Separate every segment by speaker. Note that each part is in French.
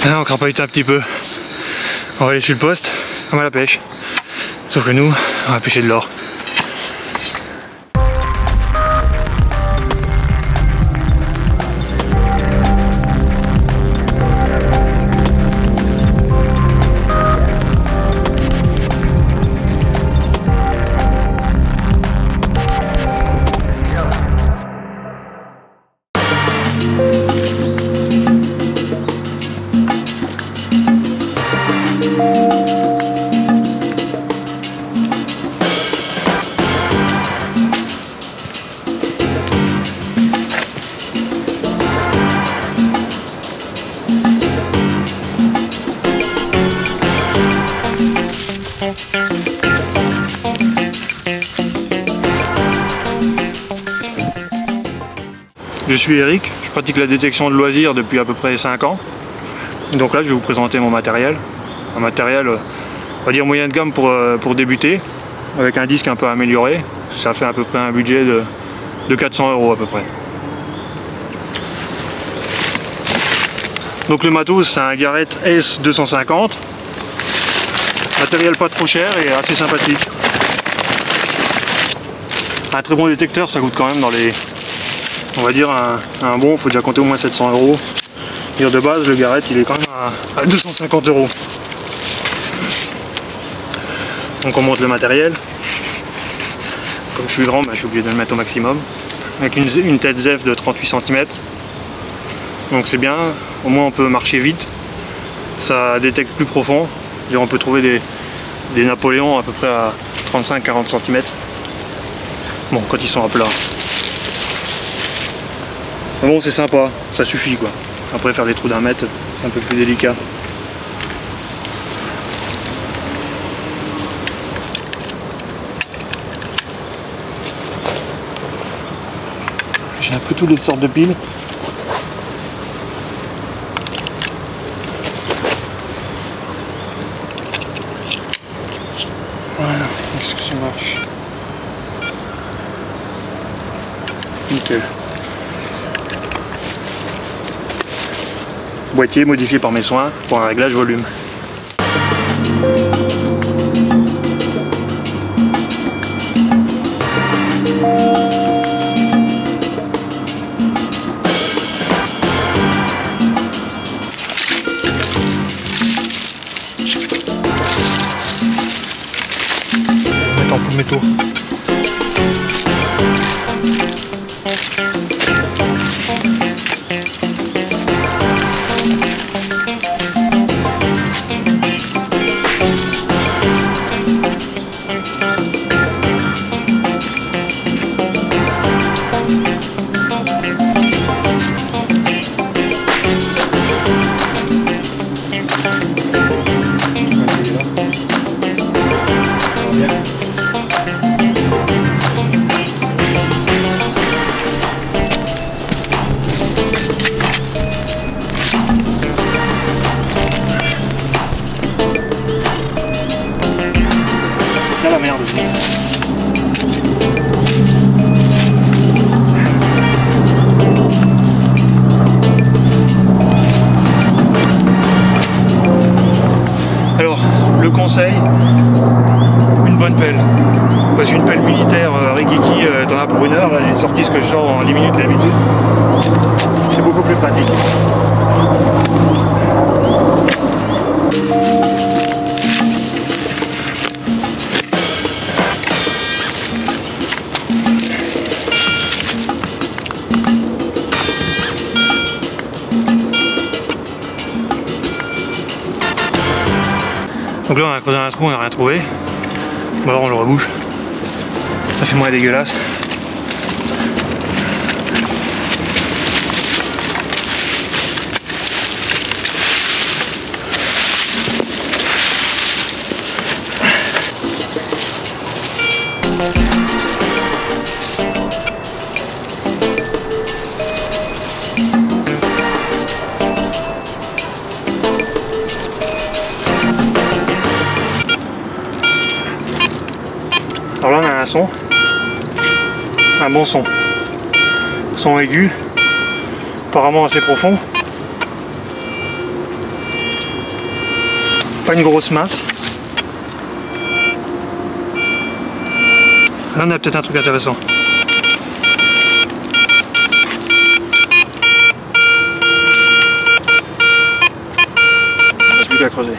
Speaker 1: Là, on crapaille un petit peu. On va aller sur le poste, comme à la pêche. Sauf que nous, on va pêcher de l'or.
Speaker 2: Je suis Eric, je pratique la détection de loisirs depuis à peu près 5 ans. Donc là je vais vous présenter mon matériel. Un matériel, on va dire moyen de gamme pour débuter, avec un disque un peu amélioré. Ça fait à peu près un budget de 400 € à peu près. Donc le matos c'est un Garrett S250. Matériel pas trop cher et assez sympathique. Un très bon détecteur, ça coûte quand même dans les... On va dire un bon, il faut déjà compter au moins 700 €. Dire de base, le Garrett il est quand même à 250 €. Donc on monte le matériel. Comme je suis grand, je suis obligé de le mettre au maximum. Avec une tête ZEF de 38 cm. Donc c'est bien, au moins on peut marcher vite. Ça détecte plus profond. On peut trouver des Napoléons à peu près à 35-40 cm. Bon, quand ils sont à plat. Mais bon, c'est sympa, ça suffit quoi. Après faire des trous d'1 mètre, c'est un peu plus délicat. J'ai un peu toutes les sortes de piles. Voilà, est-ce que ça marche? Nickel. Boîtier modifié par mes soins pour un réglage volume. Mettre en full métaux. C'est la merde. Alors, le conseil, une bonne pelle. Parce qu'une pelle militaire Rikiki, t'en as pour 1 heure, là, les sorties ce que je sors en 10 minutes d'habitude. C'est beaucoup plus pratique. Donc là on a creusé un trou, on n'a rien trouvé. Bon alors on le rebouche. Ça fait moins dégueulasse. Alors là on a un son, un bon son, son aigu, apparemment assez profond. Pas une grosse masse. Là on a peut-être un truc intéressant. Il ne reste plus qu'à creuser.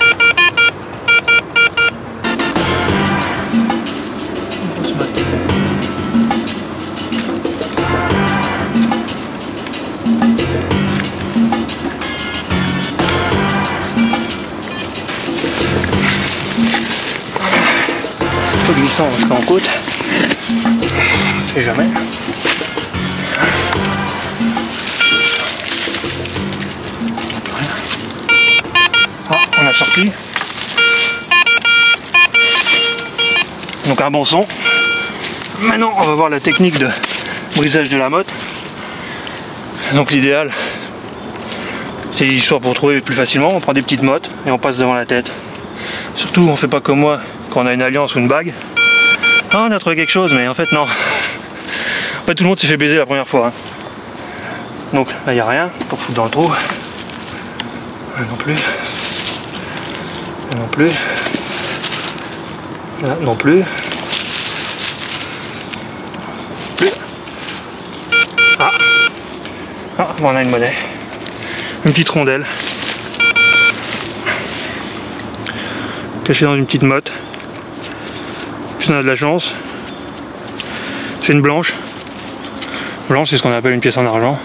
Speaker 2: Glissant parce qu'en côte, on sait jamais. Ah, on a sorti. Donc un bon son. Maintenant on va voir la technique de brisage de la motte. Donc l'idéal, c'est l'histoire pour trouver plus facilement, on prend des petites mottes et on passe devant la tête. Surtout on fait pas comme moi quand on a une alliance ou une bague. Ah, on a trouvé quelque chose, mais en fait non. En fait tout le monde s'est fait baiser la première fois. Hein. Donc là il n'y a rien pour foutre dans le trou. Là non plus. Là non plus. Là non plus. Plus. Ah. Ah, bon, on a une monnaie. Une petite rondelle. Cachée dans une petite motte. Si on a de la chance, c'est une blanche. Blanche, c'est ce qu'on appelle une pièce en argent.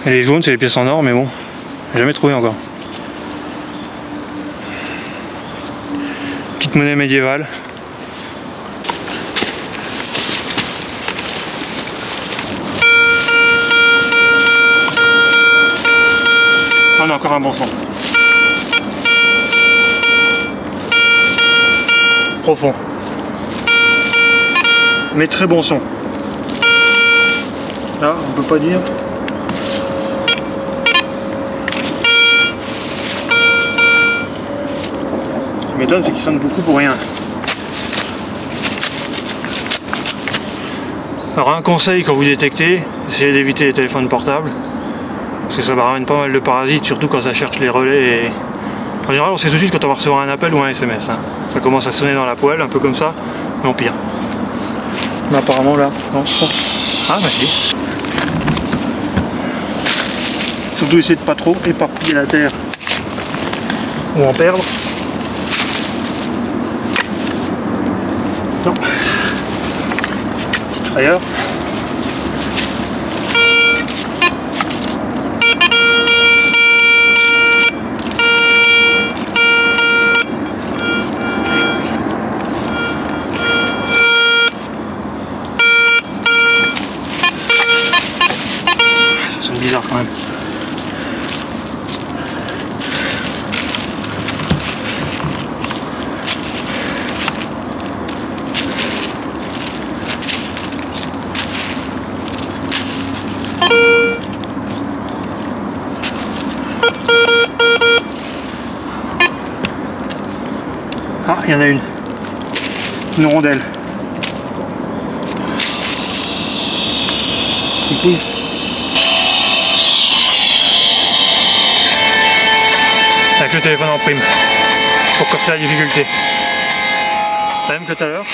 Speaker 2: Et les jaunes, c'est les pièces en or, mais bon, j'ai jamais trouvé encore. Petite monnaie médiévale. On a encore un bon son. Profond. Mais très bon son. Là, on peut pas dire. Ce qui m'étonne, c'est qu'il sonne beaucoup pour rien. Alors un conseil quand vous détectez, essayez d'éviter les téléphones portables. Parce que ça ramène pas mal de parasites, surtout quand ça cherche les relais. Et... en général, on sait tout de suite quand on va recevoir un appel ou un SMS. Hein. Ça commence à sonner dans la poêle, un peu comme ça, mais en pire. Mais apparemment là, non. Ah bah si. Surtout essayer de pas trop éparpiller la terre ou en perdre. Non. Petite frayeur. Bizarre quand même. Ah, il y en a une rondelle. C'est cool. Avec le téléphone en prime pour corser la difficulté. La même que tout à l'heure.